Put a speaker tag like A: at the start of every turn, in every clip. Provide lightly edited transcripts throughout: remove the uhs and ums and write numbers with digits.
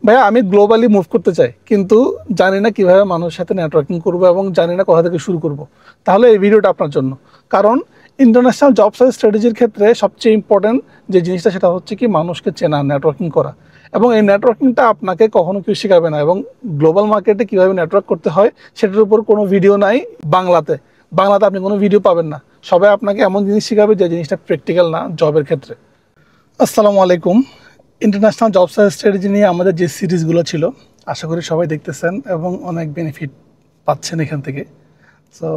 A: ভাইয়া আমি globally move করতে চাই, কিন্তু জানি না কিভাবে মানুষের সাথে নেটওয়ার্কিং করবো এবং জানি না কোথা থেকে শুরু করব। তাহলে এই ভিডিওটা আপনার জন্য। কারণ ইন্টারন্যাশনাল জব সার্চ স্ট্র্যাটেজির ক্ষেত্রে সবচেয়ে ইম্পর্টেন্ট যে জিনিসটা সেটা হচ্ছে কি মানুষকে চেনা, নেটওয়ার্কিং করা। এবং এই নেটওয়ার্কিংটা আপনাকে কখনো কেউ শেখাবে না, এবং গ্লোবাল মার্কেটে কীভাবে নেটওয়ার্ক করতে হয় সেটার উপর কোনো ভিডিও নাই বাংলাতে। বাংলাতে আপনি কোনো ভিডিও পাবেন না। সবাই আপনাকে এমন জিনিস শেখাবে যে জিনিসটা প্র্যাকটিক্যাল না জবের ক্ষেত্রে। আসসালামু আলাইকুম। ইন্টারন্যাশনাল জব সার্চ স্ট্র্যাটেজি নিয়ে আমাদের যে সিরিজগুলো ছিল, আশা করি সবাই দেখতেছেন এবং অনেক বেনিফিট পাচ্ছেন এখান থেকে। সো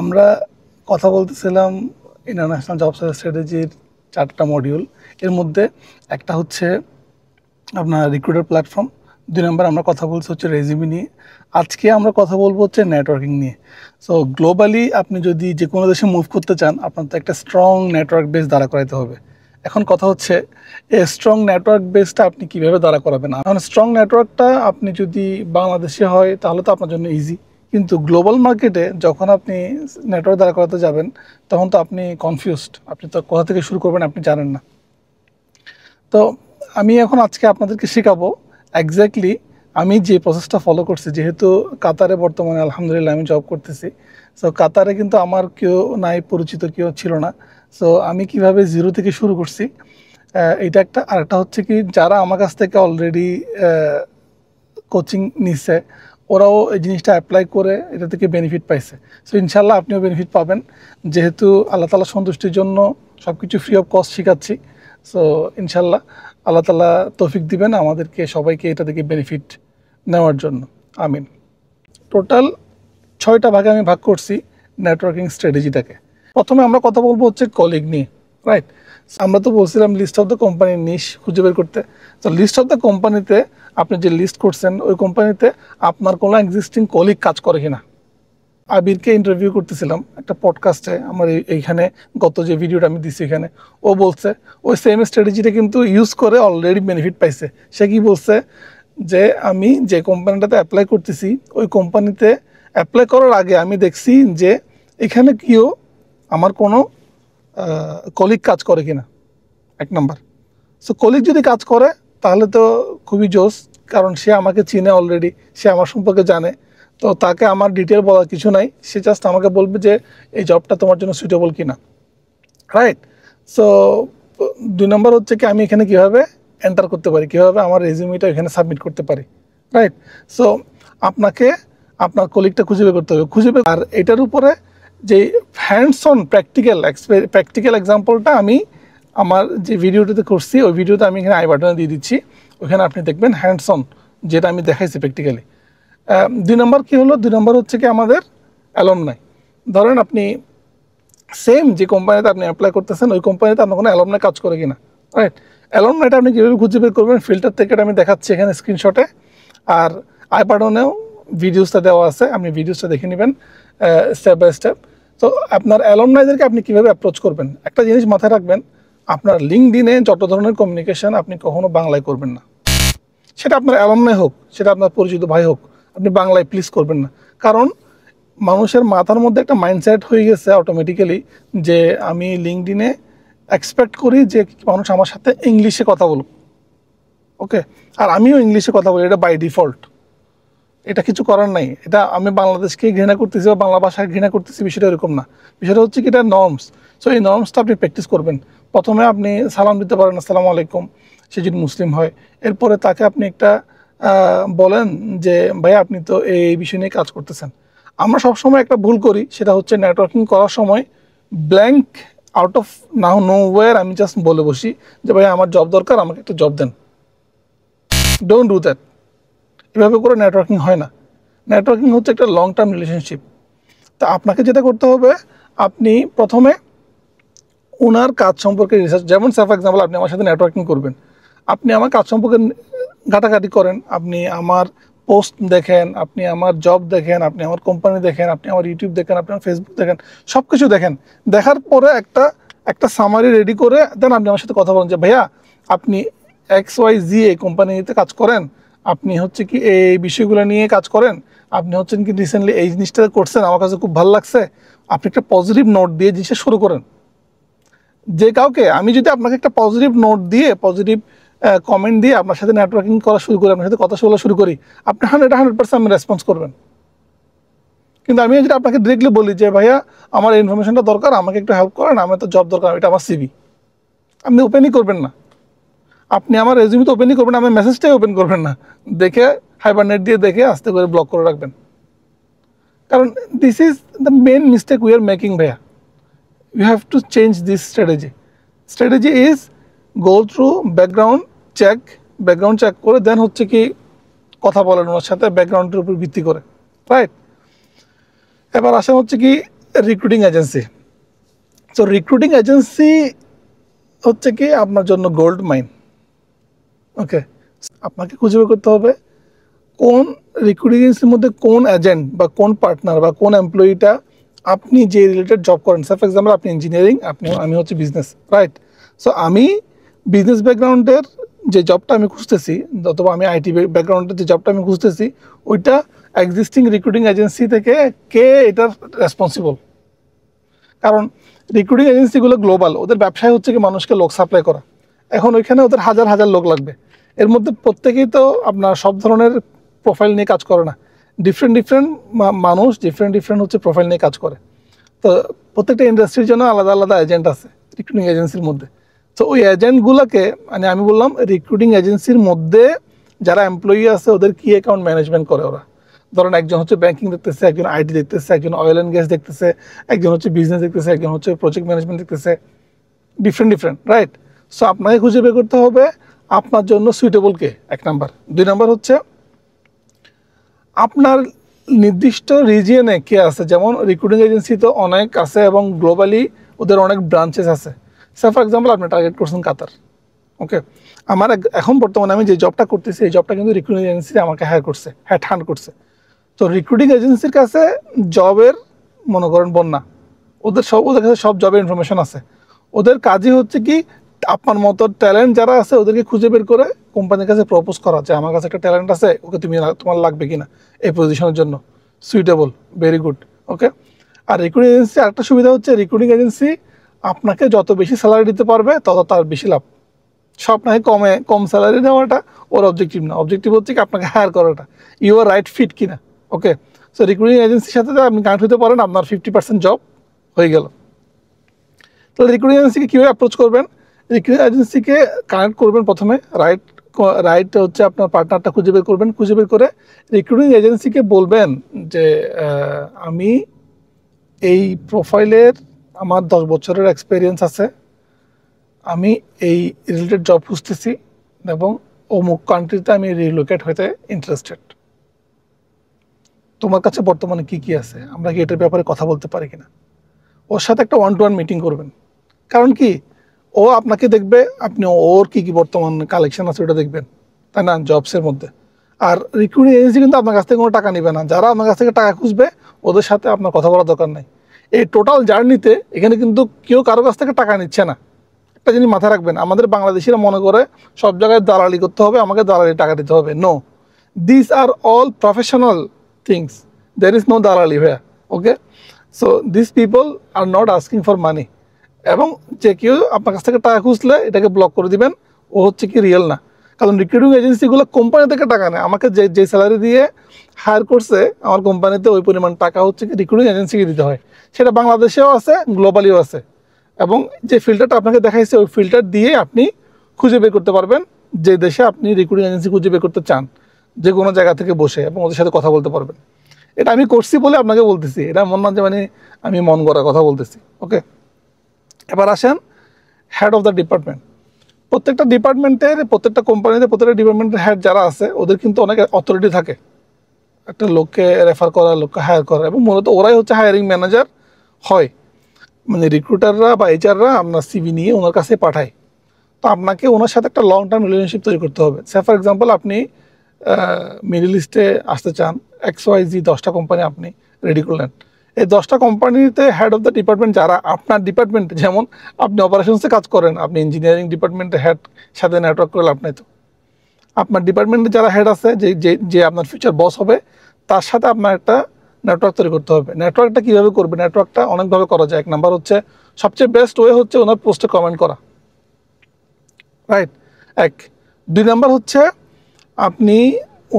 A: আমরা কথা বলতেছিলাম ইন্টারন্যাশনাল জব সার্চ স্ট্র্যাটেজির 4টা মডিউল। এর মধ্যে একটা হচ্ছে আপনার রিক্রুটার প্ল্যাটফর্ম, 2 নম্বর আমরা কথা বলছি হচ্ছে রেজিউমি নিয়ে, আজকে আমরা কথা বলবো হচ্ছে নেটওয়ার্কিং নিয়ে। সো গ্লোবালি আপনি যদি যে কোনো দেশে মুভ করতে চান, আপনার তো একটা স্ট্রং নেটওয়ার্ক বেস দাঁড়া করাইতে হবে। এখন কথা হচ্ছে এই স্ট্রং নেটওয়ার্ক বেসটা আপনি কীভাবে দাঁড়া করাবেন। এখন স্ট্রং নেটওয়ার্কটা আপনি যদি বাংলাদেশে হয় তাহলে তো আপনার জন্য ইজি, কিন্তু গ্লোবাল মার্কেটে যখন আপনি নেটওয়ার্ক দাঁড়া করাতে যাবেন তখন তো আপনি কনফিউজড, আপনি তো কোথা থেকে শুরু করবেন আপনি জানেন না। তো আমি এখন আজকে আপনাদেরকে শেখাবো এক্স্যাক্টলি আমি যে প্রসেসটা ফলো করছি। যেহেতু কাতারে বর্তমানে আলহামদুলিল্লাহ আমি জব করতেছি, সো কাতারে কিন্তু আমার কেউ নাই, পরিচিত কেউ ছিল না। সো আমি কিভাবে জিরো থেকে শুরু করছি এইটা একটা। আরেকটা হচ্ছে কি যারা আমার কাছ থেকে অলরেডি কোচিং নিচ্ছে ওরাও এই জিনিসটা অ্যাপ্লাই করে এটা থেকে বেনিফিট পাইছে। সো ইনশাল্লাহ আপনিও বেনিফিট পাবেন, যেহেতু আল্লাহ তাআলা সন্তুষ্টির জন্য সব কিছু ফ্রি অফ কস্ট শেখাচ্ছি। সো ইনশাল্লাহ আল্লাহ তাআলা তৌফিক দিবেন আমাদেরকে সবাইকে এটা থেকে বেনিফিট নেওয়ার জন্য, আমিন। টোটাল 6টা ভাগে আমি ভাগ করছি নেটওয়ার্কিং স্ট্র্যাটেজিটাকে। প্রথমে আমরা কথা বলবো হচ্ছে কলিগ নিয়ে, রাইট? আমরা তো বলছিলাম লিস্ট অফ দ্য কোম্পানির নিশ খুঁজে বের করতে। তো লিস্ট অফ দ্য কোম্পানিতে আপনি যে লিস্ট করছেন ওই কোম্পানিতে আপনার কোনো এক্সিস্টিং কলিগ কাজ করে কিনা। আবিরকে ইন্টারভিউ করতেছিলাম একটা পডকাস্টে, আমার এইখানে গত যে ভিডিওটা আমি দিছি এখানে, ও বলছে ওই সেম স্ট্র্যাটেজিটা কিন্তু ইউজ করে অলরেডি বেনিফিট পাইছে। সে কি বলছে যে আমি যে কোম্পানিটাতে অ্যাপ্লাই করতেছি ওই কোম্পানিতে অ্যাপ্লাই করার আগে আমি দেখছি যে এখানে কেউ আমার কোনো কলিগ কাজ করে কিনা, 1 নাম্বার। সো কলিগ যদি কাজ করে তাহলে তো খুবই জোস, কারণ সে আমাকে চিনে অলরেডি, সে আমার সম্পর্কে জানে। তো তাকে আমার ডিটেল বলার কিছু নাই, সে জাস্ট আমাকে বলবে যে এই জবটা তোমার জন্য সুইটেবল কিনা, রাইট? সো 2 নম্বর হচ্ছে কি আমি এখানে কীভাবে এন্টার করতে পারি, কীভাবে আমার রেজিউমিটা এখানে সাবমিট করতে পারি, রাইট? সো আপনাকে আপনার কলিগটা খুঁজে বের করতে হবে, আর এটার উপরে যে হ্যান্ডস অন প্র্যাকটিক্যাল এক্সাম্পলটা আমি আমার যে ভিডিওটাতে করছি ওই ভিডিওতে আমি এখানে আই বাটনে দিয়ে দিচ্ছি, ওইখানে আপনি দেখবেন হ্যান্ডস অন যেটা আমি দেখাইছি প্র্যাকটিক্যালি। 2 নম্বর কী হলো, 2 নম্বর হচ্ছে কি আমাদের অ্যালমনাই। ধরেন আপনি সেম যে কোম্পানিতে আপনি অ্যাপ্লাই করতেছেন ওই কোম্পানিতে আপনার কোনো অ্যালমনাই কাজ করে কিনা, রাইট? অ্যালমনাইটা আপনি কীভাবে খুঁজে বের করবেন, ফিল্টার থেকে আমি দেখাচ্ছি এখানে স্ক্রিনশটে, আর আই বাটনেও ভিডিওসটা দেওয়া আছে, আপনি ভিডিওসটা দেখে নেবেন স্টেপ বাই স্টেপ। তো আপনার অ্যালমনাইদেরকে আপনি কীভাবে অ্যাপ্রোচ করবেন, একটা জিনিস মাথায় রাখবেন, আপনার লিঙ্কডইনে যত ধরনের কমিউনিকেশন আপনি কখনো বাংলায় করবেন না। সেটা আপনার অ্যালমনাই হোক, সেটা আপনার পরিচিত ভাই হোক, আপনি বাংলায় প্লিজ করবেন না। কারণ মানুষের মাথার মধ্যে একটা মাইন্ডসেট হয়ে গেছে অটোমেটিক্যালি যে আমি লিঙ্কডইনে এক্সপেক্ট করি যে মানুষ আমার সাথে ইংলিশে কথা বলুক, ওকে, আর আমিও ইংলিশে কথা বলি, এটা বাই ডিফল্ট, এটা কিছু করার নাই। এটা আমি বাংলাদেশকে ঘৃণা করতেছি বা বাংলা ভাষায় ঘৃণা করতেছি, বিষয়টা এরকম না। বিষয়টা হচ্ছে কি এটা নর্মস। সো এই নর্মসটা আপনি প্র্যাকটিস করবেন। প্রথমে আপনি সালাম দিতে পারেন আসসালামু আলাইকুম, সে যদি মুসলিম হয়। এরপরে তাকে আপনি একটা বলেন যে ভাই আপনি তো এই বিষয় নিয়ে কাজ করতেছেন। আমরা সবসময় একটা ভুল করি, সেটা হচ্ছে নেটওয়ার্কিং করার সময় ব্ল্যাঙ্ক আউট অফ নোওয়্যার আমি জাস্ট বলে বসি যে ভাই আমার জব দরকার, আমাকে একটা জব দেন। Don't do that. এভাবে করে নেটওয়ার্কিং হয় না। নেটওয়ার্কিং হচ্ছে একটা লং টার্ম রিলেশনশিপ। তো আপনাকে যেটা করতে হবে, আপনি প্রথমে ওনার কাজ সম্পর্কে রিসার্চ, যেমন ফর এক্সাম্পল আপনি আমার সাথে নেটওয়ার্কিং করবেন, আপনি আমার কাজ সম্পর্কে ঘাটাঘাটি করেন, আপনি আমার পোস্ট দেখেন, আপনি আমার জব দেখেন, আপনি আমার কোম্পানি দেখেন, আপনি আমার ইউটিউব দেখেন, আপনি আমার ফেসবুক দেখেন, সব কিছু দেখেন। দেখার পরে একটা সামারি রেডি করে দেন আপনি আমার সাথে কথা বলেন যে ভাইয়া আপনি XYZ এই কোম্পানিতে কাজ করেন, আপনি হচ্ছে কি এই বিষয়গুলো নিয়ে কাজ করেন, আপনি হচ্ছেন কি রিসেন্টলি এই জিনিসটা করছেন, আমার কাছে খুব ভালো লাগছে। আপনি একটা পজিটিভ নোট দিয়ে জিনিসটা শুরু করেন। যে কাউকে আমি যদি আপনাকে একটা পজিটিভ নোট দিয়ে পজিটিভ কমেন্ট দিয়ে আপনার সাথে নেটওয়ার্কিং করা শুরু করি, আপনার সাথে কথা বলা শুরু করি, আপনি 100% আপনি রেসপন্স করবেন। কিন্তু আমি যদি আপনাকে ডিরেক্টলি বলি যে ভাইয়া আমার এই ইনফরমেশনটা দরকার, আমাকে একটু হেল্প করেন, আমার তো জব দরকার, এটা আমার সিভি, আপনি ওপেনই করবেন না। আপনি আমার রেজিউমি তো ওপেনই করবেন না, আমার মেসেজটাই ওপেন করবেন না, দেখে হাইবারনেট দিয়ে দেখে আস্তে করে ব্লক করে রাখবেন। কারণ this is the main mistake we are making ভাইয়া। You have to change this strategy. Strategy is go through background check, background check করে দেন হচ্ছে কি কথা বলেন ওনার সাথে ব্যাকগ্রাউন্ডের উপর ভিত্তি করে, রাইট? এবার আসা হচ্ছে কি রিক্রুটিং এজেন্সি। তো রিক্রুটিং এজেন্সি হচ্ছে কি আপনার জন্য গোল্ড মাইন। ওকে, আপনাকে খুঁজে বের করতে হবে কোন রিক্রুটিং এজেন্সির মধ্যে কোন এজেন্ট বা কোন পার্টনার বা কোন এমপ্লয়িটা আপনি যে রিলেটেড জব করেন। ফর এক্সাম্পল আপনি ইঞ্জিনিয়ারিং, আমি হচ্ছে বিজনেস, রাইট? সো আমি বিজনেস ব্যাকগ্রাউন্ডের যে জবটা আমি খুঁজতেছি, অথবা আমি আইটি ব্যাকগ্রাউন্ডের যে জবটা আমি খুঁজতেছি, ওইটা এক্সিস্টিং রিক্রুটিং এজেন্সি থেকে কে এটার রেসপন্সিবল। কারণ রিক্রুটিং এজেন্সিগুলো গ্লোবাল, ওদের ব্যবসায় হচ্ছে কি মানুষকে লোক সাপ্লাই করা। এখন ওইখানে ওদের হাজার হাজার লোক লাগবে, এর মধ্যে প্রত্যেকেই তো আপনার সব ধরনের প্রোফাইল নিয়ে কাজ করে না। ডিফারেন্ট ডিফারেন্ট মানুষ ডিফারেন্ট হচ্ছে প্রোফাইল নিয়ে কাজ করে। তো প্রত্যেকটা ইন্ডাস্ট্রির জন্য আলাদা আলাদা এজেন্ট আছে রিক্রুটিং এজেন্সির মধ্যে। তো ওই এজেন্টগুলোকে মানে আমি বললাম রিক্রুটিং এজেন্সির মধ্যে যারা এমপ্লয়ি আছে ওদের কি অ্যাকাউন্ট ম্যানেজমেন্ট করে ওরা। ধরেন একজন হচ্ছে ব্যাংকিং দেখতেছে, একজন আইটি দেখতেছে, একজন অয়েল অ্যান্ড গ্যাস দেখতেছে, একজন হচ্ছে বিজনেস দেখতেছে, একজন হচ্ছে প্রজেক্ট ম্যানেজমেন্ট দেখতেছে, ডিফারেন্ট, রাইট? সো আপনাকে খুঁজে বের করতে হবে আপনার জন্য সুইটেবল কে, এক নাম্বার। দুই নাম্বার হচ্ছে আপনার নির্দিষ্ট রিজিয়নে কে আছে। যেমন রিক্রুটিং এজেন্সি তো অনেক আছে এবং গ্লোবালি ওদের অনেক ব্রাঞ্চেস আছে। ফর এক্সাম্পল আপনি টার্গেট করছেন কাতার, ওকে, আমার এখন বর্তমানে আমি যে জবটা করতেছি এই জবটা কিন্তু রিক্রুটিং এজেন্সি আমাকে হান্ট করছে। তো রিক্রুটিং এজেন্সির কাছে জবের মনে করেন বন্যা, ওদের কাছে সব জবের ইনফরমেশন আছে। ওদের কাজই হচ্ছে কি আপনার মতো ট্যালেন্ট যারা আছে ওদেরকে খুঁজে বের করে কোম্পানির কাছে প্রপোজ করা, যে আমার কাছে একটা ট্যালেন্ট আছে, ওকে তোমার লাগবে কিনা এই পজিশনের জন্য, সুইটেবল, ভেরি গুড, ওকে। আর রিক্রুটিং এজেন্সি আরেকটা সুবিধা হচ্ছে রিক্রুটিং এজেন্সি আপনাকে যত বেশি স্যালারি দিতে পারবে তত তার বেশি লাভ। সব আপনাকে কম স্যালারি নেওয়াটা ওর অবজেক্টিভ না, অবজেক্টিভ হচ্ছে কি আপনাকে হায়ার করাটা, ইউ আর রাইট ফিট কিনা, ওকে। সো রিক্রুটিং এজেন্সির সাথে আপনি কানেক্ট হতে পারেন, আপনার 50% জব হয়ে গেল। তাহলে রিক্রুটিং এজেন্সিকে কীভাবে অ্যাপ্রোচ করবেন? রিক্রুটিং এজেন্সিকে কানেক্ট করবেন প্রথমে, রাইট হচ্ছে আপনার পার্টনারটা খুঁজে বের করবেন, খুঁজে বের করে রিক্রুটিং এজেন্সিকে বলবেন যে আমি এই প্রোফাইলের আমার 10 বছরের এক্সপিরিয়েন্স আছে, আমি এই রিলেটেড জব খুঁজতেছি এবং অমুক কান্ট্রিতে আমি রিলোকেট হতে ইন্টারেস্টেড। তোমার কাছে বর্তমানে কি কি আছে, আমরা কি এটার ব্যাপারে কথা বলতে পারি কিনা। ওর সাথে একটা 1-to-1 মিটিং করবেন। কারণ কি ও আপনাকে দেখবে, আপনি ওর কি কি বর্তমান কালেকশন আছে ওটা দেখবেন, তাই না, জবসের মধ্যে। আর রিক্রুটিং এজেন্সি কিন্তু আপনার কাছ থেকে কোনো টাকা নেবে না, যারা আপনার কাছ থেকে টাকা খুঁজবে ওদের সাথে আপনার কথা বলার দরকার নাই। এই টোটাল জার্নিতে এখানে কিন্তু কেউ কারো কাছ থেকে টাকা নিচ্ছে না। একটা জিনিস মাথায় রাখবেন, আমাদের বাংলাদেশিরা মনে করে সব জায়গায় দালালি করতে হবে, আমাকে দালালি টাকা দিতে হবে। No, this are all professional things, there is no দালালি here, okay. So this people are not asking for money. এবং যে কেউ আপনার কাছ থেকে টাকা খুঁজলে এটাকে ব্লক করে দিবেন, ও হচ্ছে কি রিয়েল না। কারণ রিক্রুটিং এজেন্সিগুলো কোম্পানি থেকে টাকা নেয়, আমাকে যে স্যালারি দিয়ে হায়ার করছে আমার কোম্পানিতে ওই পরিমাণ টাকা হচ্ছে কি রিক্রুটিং এজেন্সিকে দিতে হয়। সেটা বাংলাদেশেও আছে, গ্লোবালিও আছে। এবং যে ফিল্টারটা আপনাকে দেখাইছে ওই ফিল্টার দিয়ে আপনি খুঁজে বের করতে পারবেন যে দেশে আপনি রিক্রুটিং এজেন্সি খুঁজে বের করতে চান, যে কোনো জায়গা থেকে বসে, এবং ওদের সাথে কথা বলতে পারবেন। এটা আমি করছি বলে আপনাকে বলতেছি, এটা মন না যে মানে আমি মন গড়া কথা বলতেছি, ওকে। এবার আসেন হেড অফ দ্য ডিপার্টমেন্ট। প্রত্যেকটা ডিপার্টমেন্টের, প্রত্যেকটা কোম্পানিতে, প্রত্যেকটা ডিপার্টমেন্টের হেড যারা আছে ওদের কিন্তু অনেক অথরিটি থাকে একটা লোককে রেফার করা, লোককে হায়ার করা, এবং মূলত ওরাই হচ্ছে হায়ারিং ম্যানেজার হয়। মানে রিক্রুটাররা বা এইচআররা আপনার সিভি নিয়ে ওনার কাছে পাঠায়। তো আপনাকে ওনার সাথে একটা লং টার্ম রিলেশনশিপ তৈরি করতে হবে। সে ফর এক্সাম্পল আপনি মিডল ইস্টে আসতে চান, XYZ 10টা কোম্পানি আপনি রেডি করলেন। এই 10টা কোম্পানিতে হেড অফ দ্য ডিপার্টমেন্ট যারা আপনার ডিপার্টমেন্ট, যেমন আপনি অপারেশনসে কাজ করেন, আপনি ইঞ্জিনিয়ারিং ডিপার্টমেন্টের হেড সাথে নেটওয়ার্ক করলে আপনি তো আপনার ডিপার্টমেন্টে যারা হেড আছে, যে আপনার ফিউচার বস হবে, তার সাথে আপনার একটা নেটওয়ার্ক তৈরি করতে হবে। নেটওয়ার্কটা কীভাবে করবে? নেটওয়ার্কটা অনেকভাবে করা যায়। এক নাম্বার হচ্ছে, সবচেয়ে বেস্ট ওয়ে হচ্ছে ওনার পোস্টে কমেন্ট করা, রাইট। 2 নাম্বার হচ্ছে আপনি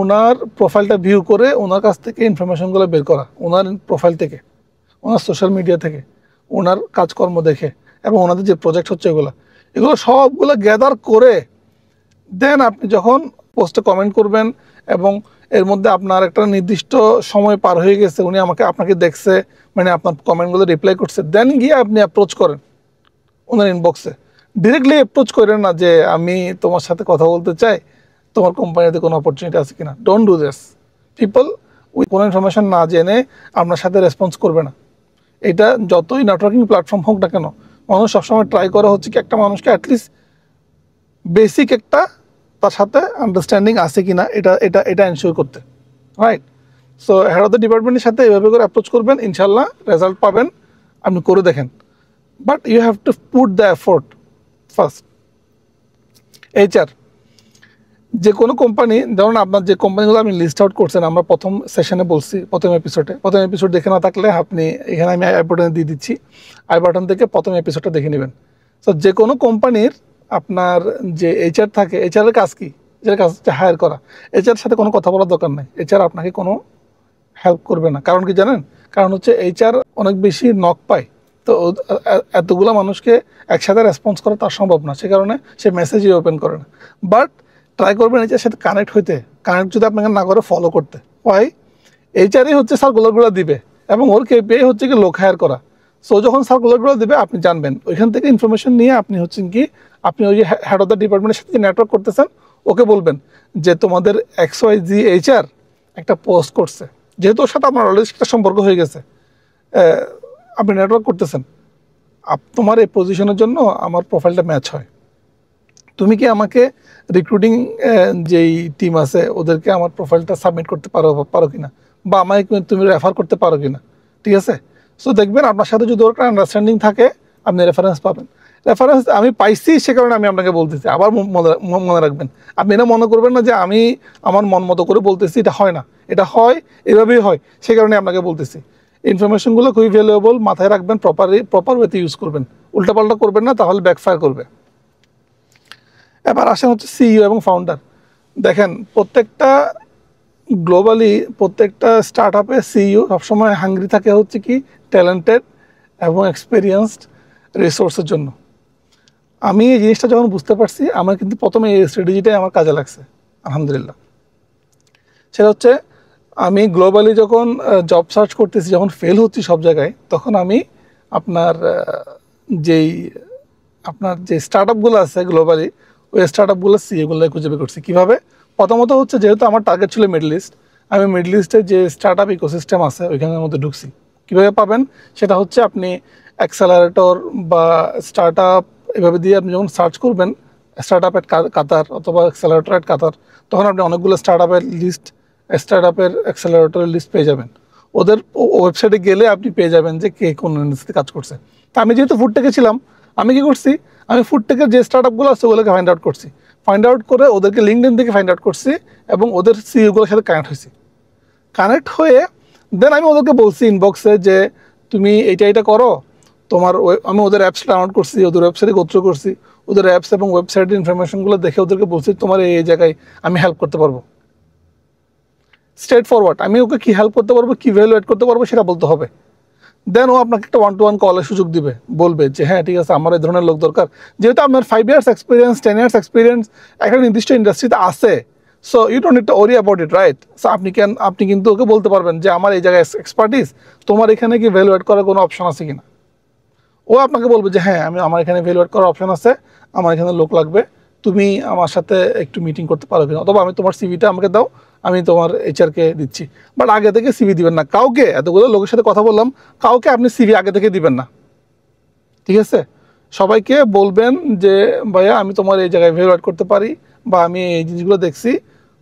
A: ওনার প্রোফাইলটা ভিউ করে ওনার কাছ থেকে ইনফরমেশনগুলো বের করা, ওনার প্রোফাইল থেকে, ওনার সোশ্যাল মিডিয়া থেকে, ওনার কাজকর্ম দেখে এবং ওনাদের যে প্রজেক্ট হচ্ছে এগুলো সবগুলো গ্যাদার করে দেন আপনি যখন পোস্টে কমেন্ট করবেন এবং এর মধ্যে আপনার একটা নির্দিষ্ট সময় পার হয়ে গেছে, উনি আপনাকে দেখছে, মানে আপনার কমেন্টগুলো রিপ্লাই করছে, দেন গিয়ে আপনি অ্যাপ্রোচ করেন ওনার ইনবক্সে। ডিরেক্টলি অ্যাপ্রোচ করেন না যে আমি তোমার সাথে কথা বলতে চাই, তোমার কোম্পানিতে কোনো অপরচুনিটি আছে কিনা। Don't do this. People we কোনো ইনফরমেশন না জেনে আপনার সাথে রেসপন্স করবে না। এটা যতই নেটওয়ার্কিং প্ল্যাটফর্ম হোক না কেন, মানুষ সবসময় ট্রাই করা হচ্ছে কি একটা মানুষকে অ্যাটলিস্ট বেসিক একটা তার সাথে আন্ডারস্ট্যান্ডিং আছে কিনা এটা এটা এটা এনশিওর করতে, right? So head of the ডিপার্টমেন্টের সাথে এভাবে করে অ্যাপ্রোচ করবেন, ইনশাল্লাহ রেজাল্ট পাবেন, আপনি করে দেখেন। But you have to put the effort first. HR যে কোনো কোম্পানি, ধরুন আপনার যে কোম্পানিগুলো আপনি লিস্ট আউট করছেন, আমরা প্রথম সেশনে বলছি, প্রথম এপিসোড দেখে না থাকলে আপনি এখানে আমি আই বাটনে দিয়ে দিচ্ছি, আই বাটন থেকে প্রথম এপিসোডটা দেখে নেবেন। সো যে কোনো কোম্পানির আপনার যে HR থাকে, HR-এর কাজ কি? HR কাজ হচ্ছে হায়ার করা। HR সাথে কোনো কথা বলার দরকার নেই, HR আপনাকে কোনো হেল্প করবে না। কারণ কি জানেন? কারণ হচ্ছে HR অনেক বেশি নক পায়, তো এতগুলো মানুষকে একসাথে রেসপন্স করা তার সম্ভব না, সে কারণে সে মেসেজই ওপেন করে না। বাট ট্রাই করবেন HR সাথে কানেক্ট হইতে, কানেক্ট যদি আপনাকে না করে ফলো করতে। ওয়াই? HR-ই হচ্ছে সার্কুলারগুলো দিবে এবং ওর KPI হচ্ছে কি লোক হায়ার করা। সো যখন সার্কুলারগুলো দিবে আপনি জানবেন, ওইখান থেকে ইনফরমেশন নিয়ে আপনি হচ্ছেন কি, আপনি ওই যে হেড অফ দ্য ডিপার্টমেন্টের সাথে নেটওয়ার্ক করতেছেন, ওকে বলবেন যে তোমাদের XYZ HR একটা পোস্ট করছে, যেহেতু ওর সাথে আপনার অলরেডি একটা সম্পর্ক হয়ে গেছে, আপনি নেটওয়ার্ক করতেছেন, তোমার এই পজিশনের জন্য আমার প্রোফাইলটা ম্যাচ হয়, তুমি কি আমাকে রিক্রুটিং যেই টিম আছে ওদেরকে আমার প্রোফাইলটা সাবমিট করতে পারো কিনা, বা আমাকে তুমি রেফার করতে পারো কিনা, ঠিক আছে? সো দেখবেন আপনার সাথে যদি ওর একটা আন্ডারস্ট্যান্ডিং থাকে, আপনি রেফারেন্স পাবেন। রেফারেন্স আমি পাইছি, সে কারণে আমি আপনাকে বলতেছি। আবার মনে রাখবেন, আপনি এটা মনে করবেন না যে আমি আমার মন মতো করে বলতেছি, এটা হয় না, এটা হয়, এভাবেই হয়, সে কারণে আপনাকে বলতেছি। ইনফরমেশনগুলো খুবই ভ্যালুয়েবল, মাথায় রাখবেন, প্রপার ওয়েতে ইউজ করবেন, উল্টাপাল্টা করবেন না, তাহলে ব্যাকফায়ার করবে। এবার আসেন হচ্ছে CEO এবং ফাউন্ডার। দেখেন গ্লোবালি প্রত্যেকটা স্টার্ট আপে CEO সবসময় হাঙ্গ্রি থাকে হচ্ছে কি ট্যালেন্টেড এবং এক্সপিরিয়েন্সড রিসোর্সের জন্য। আমি এই জিনিসটা যখন বুঝতে পারছি, আমার কিন্তু প্রথমে এই স্ট্র্যাটেজিটাই আমার কাজে লাগছে আলহামদুলিল্লাহ। সেটা হচ্ছে আমি গ্লোবালি যখন জব সার্চ করতেছি, যখন ফেল হচ্ছি সব জায়গায়, তখন আমি আপনার যে স্টার্ট আপগুলো আছে গ্লোবালি, ওই স্টার্ট আপগুলো সিএগুলো খুঁজে বের করছি। কীভাবে? প্রথমত হচ্ছে যেহেতু আমার টার্গেট ছিল মিডল ইস্ট, আমি মিডল ইস্টের যে স্টার্ট আপ ইকোসিস্টেম আছে ওইখানের মধ্যে ঢুকছি। কীভাবে পাবেন? সেটা হচ্ছে আপনি অ্যাক্সেলারেটর বা স্টার্ট আপ এভাবে দিয়ে আপনি যখন সার্চ করবেন স্টার্ট আপ এট কাতার অথবা অ্যাক্সেলারেটর এট কাতার, তখন আপনি অনেকগুলো স্টার্ট আপের অ্যাক্সেলারেটরের লিস্ট পেয়ে যাবেন। ওদের ওয়েবসাইটে গেলে আপনি পেয়ে যাবেন যে কে কোন ইন্ডাস্ট্রিতে কাজ করছে। তা আমি যেহেতু ফুড টেকে ছিলাম, আমি কি করছি, আমি ফুড টেকের যে স্টার্ট আপগুলো আছে ওগুলোকে ফাইন্ড আউট করছি, ফাইন্ড আউট করে ওদেরকে লিঙ্কডইন থেকে ফাইন্ড আউট করছি এবং ওদের সিইওগুলোর সাথে কানেক্ট হয়ে দেন আমি ওদেরকে বলছি ইনবক্সে যে তুমি এটা করো, আমি ওদের অ্যাপস ডাউনলোড করছি, ওদের ওয়েবসাইটে গোত্র করছি, ওদের অ্যাপস এবং ওয়েবসাইটের ইনফরমেশনগুলো দেখে ওদেরকে বলছি তোমার এই জায়গায় আমি হেল্প করতে পারবো। স্ট্রেট ফরওয়ার্ড, আমি ওকে কী হেল্প করতে পারবো, কী ভ্যালু অ্যাড করতে পারবো সেটা বলতে হবে। দেন ও আপনাকে একটা 1-to-1 কলের সুযোগ দিবে, বলবে যে হ্যাঁ ঠিক আছে আমার এই ধরনের লোক দরকার। যেহেতু আপনার 5 years এক্সপিরিয়েন্স, 10 years এক্সপিরিয়েন্স একটা নির্দিষ্ট ইন্ডাস্ট্রিতে আছে, so you don't need to worry about it, right? So আপনি কিন্তু ওকে বলতে পারবেন যে আমার এই জায়গায় এক্সপার্টিস, তোমার এখানে কি ভ্যালু অ্যাড করার কোনো অপশন আছে কিনা। ও আপনাকে বলবে যে হ্যাঁ আমার এখানে ভ্যালু অ্যাড করার অপশন আছে, আমার এখানে লোক লাগবে, তুমি আমার সাথে একটু মিটিং করতে পারো কিনা, অথবা আমি তোমার সিভিটা আমাকে দাও, আমি তোমার HR-কে দিচ্ছি। বাট আগে থেকে সিভি দিবেন না কাউকে, এতগুলো লোকের সাথে কথা বললাম, কাউকে আপনি সিভি আগে থেকে দিবেন না, ঠিক আছে? সবাইকে বলবেন যে ভাইয়া আমি তোমার এই জায়গায় ভ্যালু অ্যাড করতে পারি, বা আমি এই জিনিসগুলো দেখছি,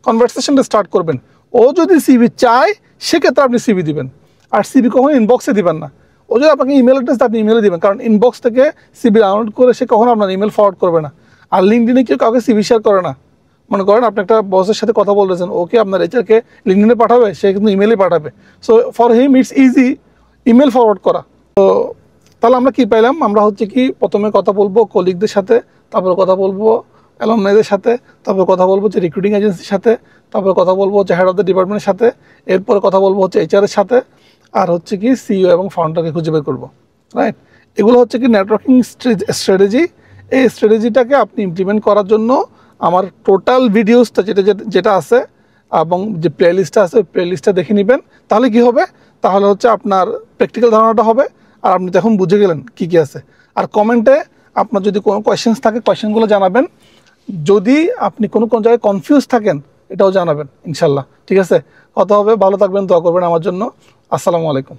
A: কনভারসেশনটা স্টার্ট করবেন। ও যদি সিভি চায় সেক্ষেত্রে আপনি সিভি দিবেন, আর সিভি কখনো ইনবক্সে দিবেন না। ও যদি আপনাকে ইমেল অ্যাড্রেস আপনি ইমেলে দিবেন, কারণ ইনবক্স থেকে সিভি ডাউনলোড করে সে কখনো আপনার ইমেল ফরওয়ার্ড করবে না। আর লিঙ্কডিনে কেউ কাউকে সিভি শেয়ার করে না। মনে করেন আপনি একটা বসের সাথে কথা বলতেছেন, ওকে আপনার HR-কে লিঙ্কডিনে পাঠাবে, সে কিন্তু ইমেলই পাঠাবে। So for him it's easy email forward করা। তো তাহলে আমরা কি পাইলাম? আমরা হচ্ছে কি প্রথমে কথা বলবো কলিগদের সাথে, তারপরে কথা বলবো অ্যালুমনাইদের সাথে, তারপর কথা বলবো হচ্ছে রিক্রুটিং এজেন্সির সাথে, তারপর কথা বলবো হচ্ছে হেড অফ দ্য ডিপার্টমেন্টের সাথে, এরপরে কথা বলবো হচ্ছে এইচআরের সাথে, আর হচ্ছে কি সিইও এবং ফাউন্ডারকে খুঁজে বের করবো, রাইট? এগুলো হচ্ছে কি নেটওয়ার্কিং স্ট্র্যাটেজি। এই স্ট্র্যাটেজিটাকে আপনি ইমপ্লিমেন্ট করার জন্য আমার টোটাল ভিডিওসটা যেটা আছে এবং যে প্লেলিস্টটা আছে, প্লেলিস্টটা দেখে নেবেন। তাহলে কি হবে, তাহলে হচ্ছে আপনার প্র্যাকটিক্যাল ধারণাটা হবে, আর আপনি তখন বুঝে গেলেন কি কি আছে। আর কমেন্টে আপনার যদি কোনো কোয়েশ্চেন্স থাকে, কোয়েশ্চেনগুলো জানাবেন। যদি আপনি কোনো জায়গায় কনফিউজ থাকেন, এটাও জানাবেন ইনশাল্লাহ। ঠিক আছে, কথা হবে, ভালো থাকবেন, দোয়া করবেন আমার জন্য। আসসালামু আলাইকুম।